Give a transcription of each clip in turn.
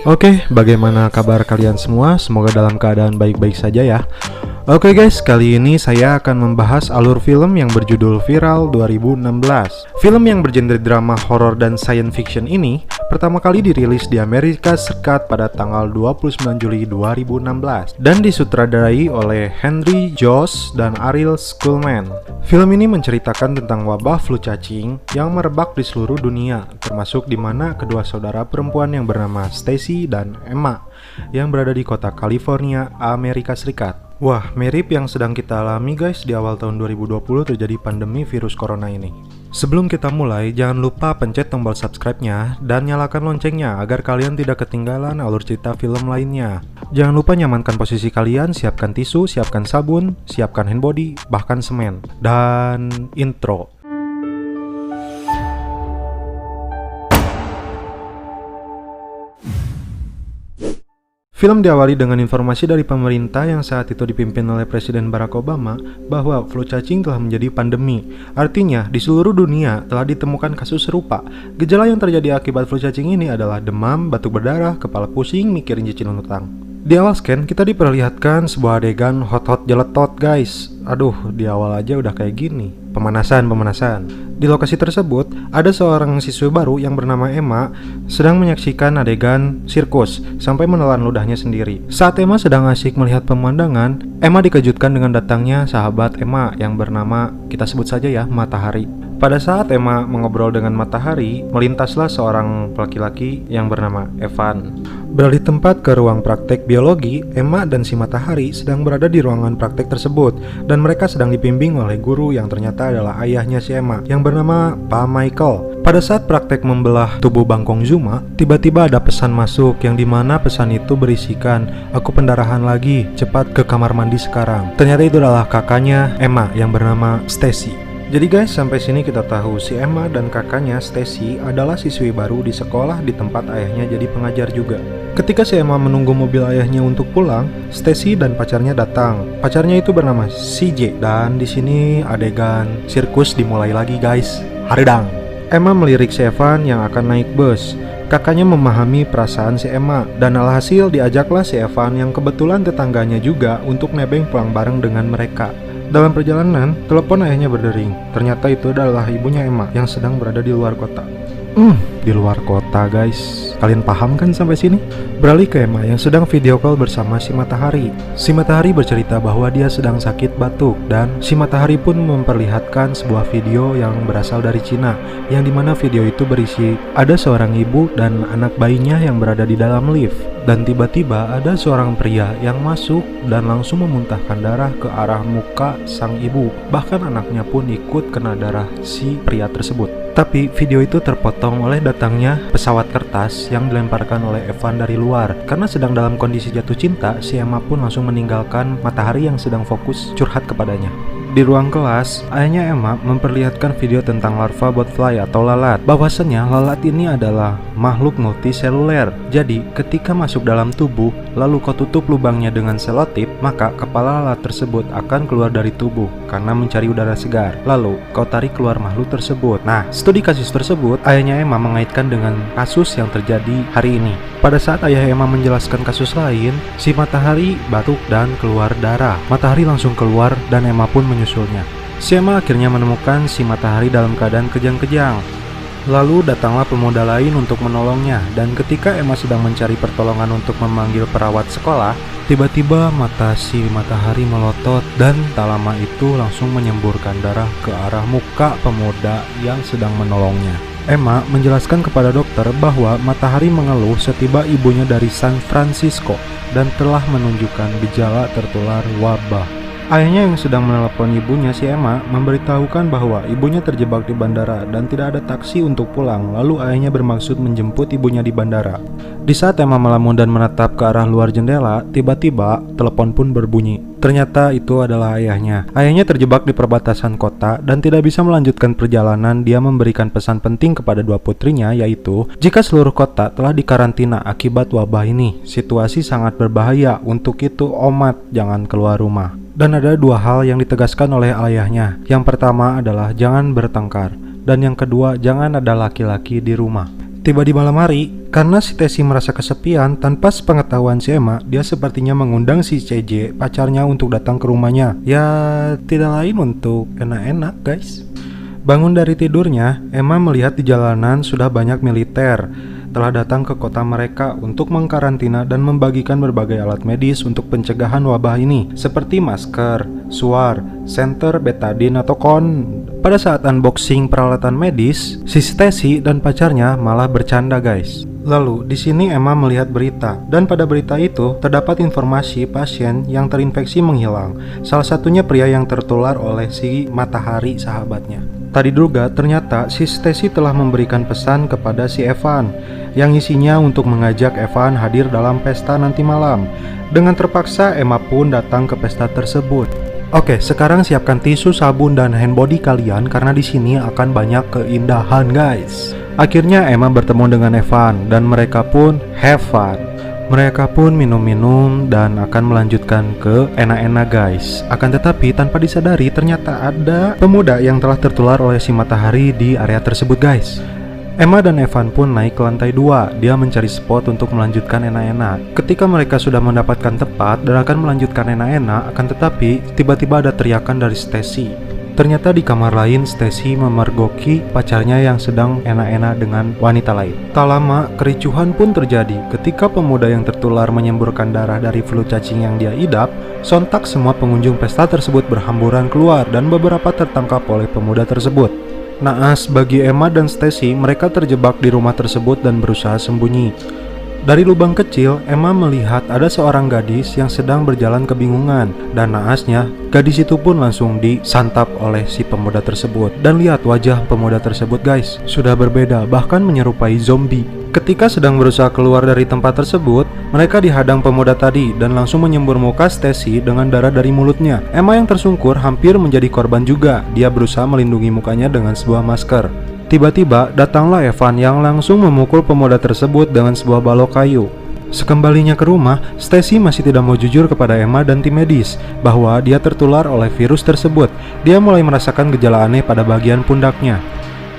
Oke, bagaimana kabar kalian semua? Semoga dalam keadaan baik-baik saja ya. Oke guys, kali ini saya akan membahas alur film yang berjudul Viral 2016. Film yang bergenre drama, horor, dan science fiction ini pertama kali dirilis di Amerika Serikat pada tanggal 29 Juli 2016 dan disutradarai oleh Henry Joss dan Ariel Schulman. Film ini menceritakan tentang wabah flu cacing yang merebak di seluruh dunia, termasuk di mana kedua saudara perempuan yang bernama Stacy dan Emma yang berada di kota California, Amerika Serikat. Wah, mirip yang sedang kita alami guys di awal tahun 2020 terjadi pandemi virus corona ini. Sebelum kita mulai, jangan lupa pencet tombol subscribe-nya dan nyalakan loncengnya agar kalian tidak ketinggalan alur cerita film lainnya. Jangan lupa nyamankan posisi kalian, siapkan tisu, siapkan sabun, siapkan hand body, bahkan semen. Dan intro. Film diawali dengan informasi dari pemerintah yang saat itu dipimpin oleh Presiden Barack Obama bahwa flu cacing telah menjadi pandemi. Artinya, di seluruh dunia telah ditemukan kasus serupa. Gejala yang terjadi akibat flu cacing ini adalah demam, batuk berdarah, kepala pusing, mikirin cicilan utang. Di awal scan, kita diperlihatkan sebuah adegan hot-hot jeletot guys. Aduh, di awal aja udah kayak gini. Pemanasan. Di lokasi tersebut, ada seorang siswa baru yang bernama Emma sedang menyaksikan adegan sirkus sampai menelan ludahnya sendiri. Saat Emma sedang asyik melihat pemandangan, Emma dikejutkan dengan datangnya sahabat Emma yang bernama, kita sebut saja ya, Matahari. Pada saat Emma mengobrol dengan Matahari, melintaslah seorang laki-laki yang bernama Evan. Beralih tempat ke ruang praktek biologi, Emma dan si Matahari sedang berada di ruangan praktek tersebut dan mereka sedang dibimbing oleh guru yang ternyata adalah ayahnya si Emma yang bernama Pak Michael. Pada saat praktek membelah tubuh Bangkong Zuma, tiba-tiba ada pesan masuk yang dimana pesan itu berisikan, aku pendarahan lagi, cepat ke kamar mandi sekarang. Ternyata itu adalah kakaknya Emma yang bernama Stacy. Jadi guys, sampai sini kita tahu si Emma dan kakaknya Stacy adalah siswi baru di sekolah di tempat ayahnya jadi pengajar juga. Ketika si Emma menunggu mobil ayahnya untuk pulang, Stacy dan pacarnya datang. Pacarnya itu bernama CJ dan di sini adegan sirkus dimulai lagi guys. Haridang. Emma melirik si Evan yang akan naik bus. Kakaknya memahami perasaan si Emma dan alhasil diajaklah si Evan yang kebetulan tetangganya juga untuk nebeng pulang bareng dengan mereka. Dalam perjalanan, telepon ayahnya berdering. Ternyata itu adalah ibunya Emma yang sedang berada di luar kota. Di luar kota guys. Kalian paham kan sampai sini? Beralih ke Emma yang sedang video call bersama si Matahari. Si Matahari bercerita bahwa dia sedang sakit batuk dan si Matahari pun memperlihatkan sebuah video yang berasal dari Cina, yang dimana video itu berisi ada seorang ibu dan anak bayinya yang berada di dalam lift. Dan tiba-tiba ada seorang pria yang masuk dan langsung memuntahkan darah ke arah muka sang ibu. Bahkan anaknya pun ikut kena darah si pria tersebut. Tapi video itu terpotong oleh datangnya pesawat kertas yang dilemparkan oleh Evan dari luar. Karena sedang dalam kondisi jatuh cinta, si Emma pun langsung meninggalkan Matahari yang sedang fokus curhat kepadanya. Di ruang kelas, ayahnya Emma memperlihatkan video tentang larva botfly atau lalat. Bahwasannya lalat ini adalah makhluk multiseluler. Jadi, ketika masuk dalam tubuh, lalu kau tutup lubangnya dengan selotip, maka kepala lalat tersebut akan keluar dari tubuh karena mencari udara segar. Lalu, kau tarik keluar makhluk tersebut. Nah, studi kasus tersebut, ayahnya Emma mengaitkan dengan kasus yang terjadi hari ini. Pada saat ayah Emma menjelaskan kasus lain, si Matahari batuk dan keluar darah. Matahari langsung keluar dan Emma pun menyusulnya. Si Emma akhirnya menemukan si Matahari dalam keadaan kejang-kejang. Lalu datanglah pemuda lain untuk menolongnya, dan ketika Emma sedang mencari pertolongan untuk memanggil perawat sekolah, tiba-tiba mata si Matahari melotot dan tak lama itu langsung menyemburkan darah ke arah muka pemuda yang sedang menolongnya. Emma menjelaskan kepada dokter bahwa Matahari mengeluh setiba ibunya dari San Francisco dan telah menunjukkan gejala tertular wabah. Ayahnya yang sedang menelepon ibunya si Emma memberitahukan bahwa ibunya terjebak di bandara dan tidak ada taksi untuk pulang. Lalu ayahnya bermaksud menjemput ibunya di bandara. Di saat Emma melamun dan menatap ke arah luar jendela, tiba-tiba telepon pun berbunyi. Ternyata itu adalah ayahnya. Ayahnya terjebak di perbatasan kota dan tidak bisa melanjutkan perjalanan. Dia memberikan pesan penting kepada dua putrinya, yaitu jika seluruh kota telah dikarantina akibat wabah ini, situasi sangat berbahaya. Untuk itu omat jangan keluar rumah. Dan ada dua hal yang ditegaskan oleh ayahnya. Yang pertama adalah jangan bertengkar, dan yang kedua jangan ada laki-laki di rumah. Tiba di malam hari, karena si Stacy merasa kesepian, tanpa sepengetahuan si Emma, dia sepertinya mengundang si CJ, pacarnya, untuk datang ke rumahnya. Ya, tidak lain untuk enak-enak guys. Bangun dari tidurnya, Emma melihat di jalanan sudah banyak militer telah datang ke kota mereka untuk mengkarantina dan membagikan berbagai alat medis untuk pencegahan wabah ini, seperti masker, suar, senter, betadine, atau kon. Pada saat unboxing peralatan medis, si Stacy dan pacarnya malah bercanda guys. Lalu di sini Emma melihat berita, dan pada berita itu terdapat informasi pasien yang terinfeksi menghilang. Salah satunya pria yang tertular oleh si matahari sahabatnya. Tadi diduga ternyata si Stacy telah memberikan pesan kepada si Evan, yang isinya untuk mengajak Evan hadir dalam pesta nanti malam. Dengan terpaksa Emma pun datang ke pesta tersebut. Oke, sekarang siapkan tisu, sabun, dan hand body kalian karena di sini akan banyak keindahan guys. Akhirnya Emma bertemu dengan Evan dan mereka pun have fun. Mereka pun minum-minum dan akan melanjutkan ke enak-enak guys. Akan tetapi tanpa disadari ternyata ada pemuda yang telah tertular oleh si matahari di area tersebut guys. Emma dan Evan pun naik ke lantai 2. Dia mencari spot untuk melanjutkan enak-enak. Ketika mereka sudah mendapatkan tempat dan akan melanjutkan enak-enak, akan tetapi tiba-tiba ada teriakan dari Stacy. Ternyata di kamar lain Stacy memergoki pacarnya yang sedang enak-enak dengan wanita lain. Tak lama kericuhan pun terjadi ketika pemuda yang tertular menyemburkan darah dari flu cacing yang dia idap. Sontak semua pengunjung pesta tersebut berhamburan keluar dan beberapa tertangkap oleh pemuda tersebut. Naas bagi Emma dan Stacy, mereka terjebak di rumah tersebut dan berusaha sembunyi. Dari lubang kecil, Emma melihat ada seorang gadis yang sedang berjalan kebingungan. Dan naasnya, gadis itu pun langsung disantap oleh si pemuda tersebut. Dan lihat wajah pemuda tersebut guys, sudah berbeda, bahkan menyerupai zombie. Ketika sedang berusaha keluar dari tempat tersebut, mereka dihadang pemuda tadi dan langsung menyembur muka Stacy dengan darah dari mulutnya. Emma yang tersungkur hampir menjadi korban juga. Dia berusaha melindungi mukanya dengan sebuah masker. Tiba-tiba datanglah Evan yang langsung memukul pemuda tersebut dengan sebuah balok kayu. Sekembalinya ke rumah, Stacy masih tidak mau jujur kepada Emma dan tim medis bahwa dia tertular oleh virus tersebut. Dia mulai merasakan gejala aneh pada bagian pundaknya.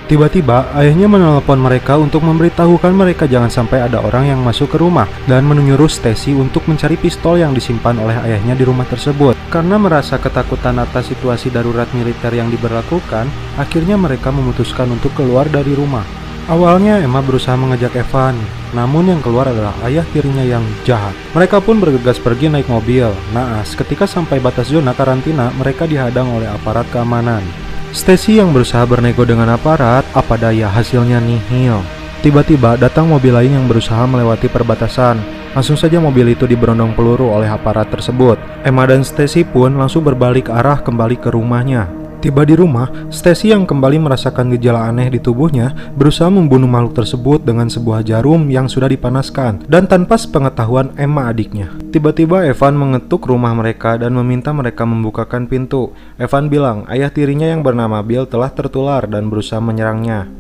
Tiba-tiba ayahnya menelpon mereka untuk memberitahukan mereka jangan sampai ada orang yang masuk ke rumah dan menyuruh Stacy untuk mencari pistol yang disimpan oleh ayahnya di rumah tersebut. Karena merasa ketakutan atas situasi darurat militer yang diberlakukan, akhirnya mereka memutuskan untuk keluar dari rumah. Awalnya Emma berusaha mengajak Evan, namun yang keluar adalah ayah tirinya yang jahat. Mereka pun bergegas pergi naik mobil. Naas, ketika sampai batas zona karantina, mereka dihadang oleh aparat keamanan. Stacy yang berusaha bernego dengan aparat, apa daya hasilnya nihil. Tiba-tiba datang mobil lain yang berusaha melewati perbatasan. Langsung saja mobil itu diberondong peluru oleh aparat tersebut. Emma dan Stacy pun langsung berbalik arah kembali ke rumahnya. Tiba di rumah, Stacy yang kembali merasakan gejala aneh di tubuhnya berusaha membunuh makhluk tersebut dengan sebuah jarum yang sudah dipanaskan dan tanpa sepengetahuan Emma adiknya. Tiba-tiba Evan mengetuk rumah mereka dan meminta mereka membukakan pintu. Evan bilang ayah tirinya yang bernama Bill telah tertular dan berusaha menyerangnya.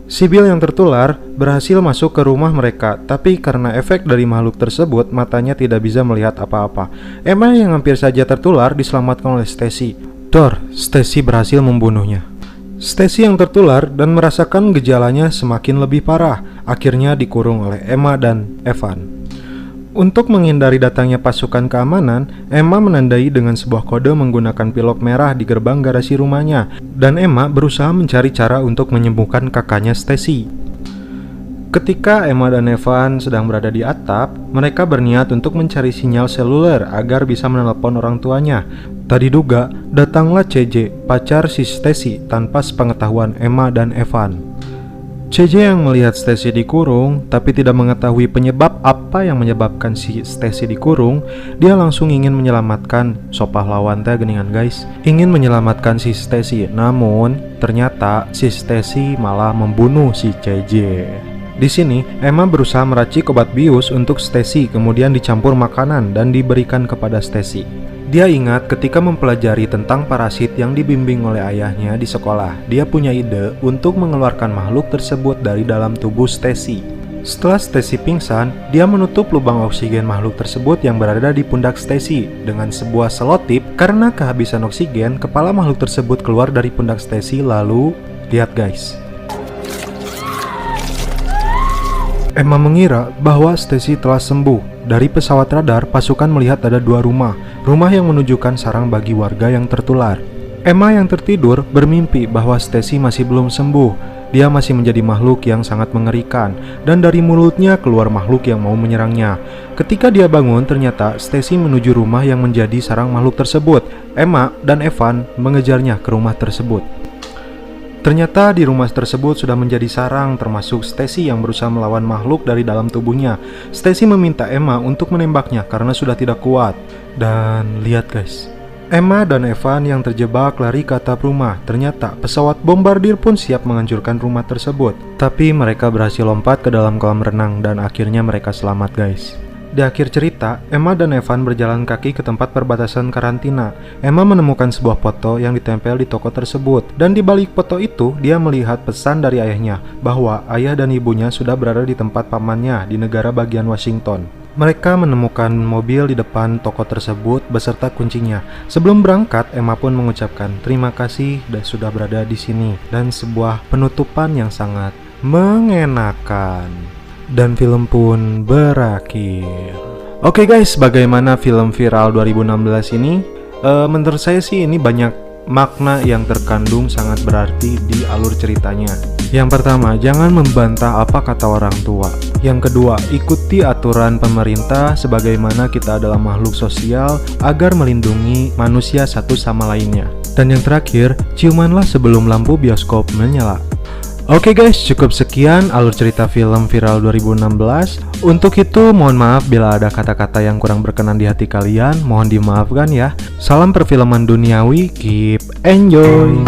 Si Bill yang tertular berhasil masuk ke rumah mereka, tapi karena efek dari makhluk tersebut, matanya tidak bisa melihat apa-apa. Emma yang hampir saja tertular diselamatkan oleh Stacy. Stacy berhasil membunuhnya. Stacy yang tertular dan merasakan gejalanya semakin lebih parah, akhirnya dikurung oleh Emma dan Evan. Untuk menghindari datangnya pasukan keamanan, Emma menandai dengan sebuah kode menggunakan pilok merah di gerbang garasi rumahnya, dan Emma berusaha mencari cara untuk menyembuhkan kakaknya Stacy. Ketika Emma dan Evan sedang berada di atap, mereka berniat untuk mencari sinyal seluler agar bisa menelepon orang tuanya. Tadi diduga, datanglah CJ, pacar si Stacy, tanpa sepengetahuan Emma dan Evan. CJ yang melihat Stacy dikurung, tapi tidak mengetahui penyebab apa yang menyebabkan si Stacy dikurung, dia langsung ingin menyelamatkan pahlawan teh geningan guys. Ingin menyelamatkan si Stacy, namun ternyata si Stacy malah membunuh si CJ. Di sini, Emma berusaha meracik obat bius untuk Stacy, kemudian dicampur makanan dan diberikan kepada Stacy. Dia ingat ketika mempelajari tentang parasit yang dibimbing oleh ayahnya di sekolah, dia punya ide untuk mengeluarkan makhluk tersebut dari dalam tubuh Stacy. Setelah Stacy pingsan, dia menutup lubang oksigen makhluk tersebut yang berada di pundak Stacy dengan sebuah selotip. Karena kehabisan oksigen, kepala makhluk tersebut keluar dari pundak Stacy. Lalu, lihat guys. Emma mengira bahwa Stacy telah sembuh. Dari pesawat radar, pasukan melihat ada 2 rumah yang menunjukkan sarang bagi warga yang tertular. Emma yang tertidur bermimpi bahwa Stacy masih belum sembuh. Dia masih menjadi makhluk yang sangat mengerikan, dan dari mulutnya keluar makhluk yang mau menyerangnya. Ketika dia bangun, ternyata Stacy menuju rumah yang menjadi sarang makhluk tersebut. Emma dan Evan mengejarnya ke rumah tersebut. Ternyata di rumah tersebut sudah menjadi sarang, termasuk Stacy yang berusaha melawan makhluk dari dalam tubuhnya. Stacy meminta Emma untuk menembaknya karena sudah tidak kuat. Dan lihat guys, Emma dan Evan yang terjebak lari ke atap rumah. Ternyata pesawat bombardir pun siap menghancurkan rumah tersebut. Tapi mereka berhasil lompat ke dalam kolam renang dan akhirnya mereka selamat guys. Di akhir cerita, Emma dan Evan berjalan kaki ke tempat perbatasan karantina. Emma menemukan sebuah foto yang ditempel di toko tersebut. Dan di balik foto itu, dia melihat pesan dari ayahnya bahwa ayah dan ibunya sudah berada di tempat pamannya di negara bagian Washington. Mereka menemukan mobil di depan toko tersebut beserta kuncinya. Sebelum berangkat, Emma pun mengucapkan terima kasih dan sudah berada di sini, dan sebuah penutupan yang sangat mengenakan. Dan film pun berakhir. Oke guys, bagaimana film viral 2016 ini? Menurut saya sih ini banyak makna yang terkandung sangat berarti di alur ceritanya. Yang pertama, jangan membantah apa kata orang tua. Yang kedua, ikuti aturan pemerintah sebagaimana kita adalah makhluk sosial agar melindungi manusia satu sama lainnya. Dan yang terakhir, ciumanlah sebelum lampu bioskop menyala. Oke guys, cukup sekian alur cerita film viral 2016. Untuk itu, mohon maaf bila ada kata-kata yang kurang berkenan di hati kalian. Mohon dimaafkan ya. Salam perfilman duniawi, keep enjoy.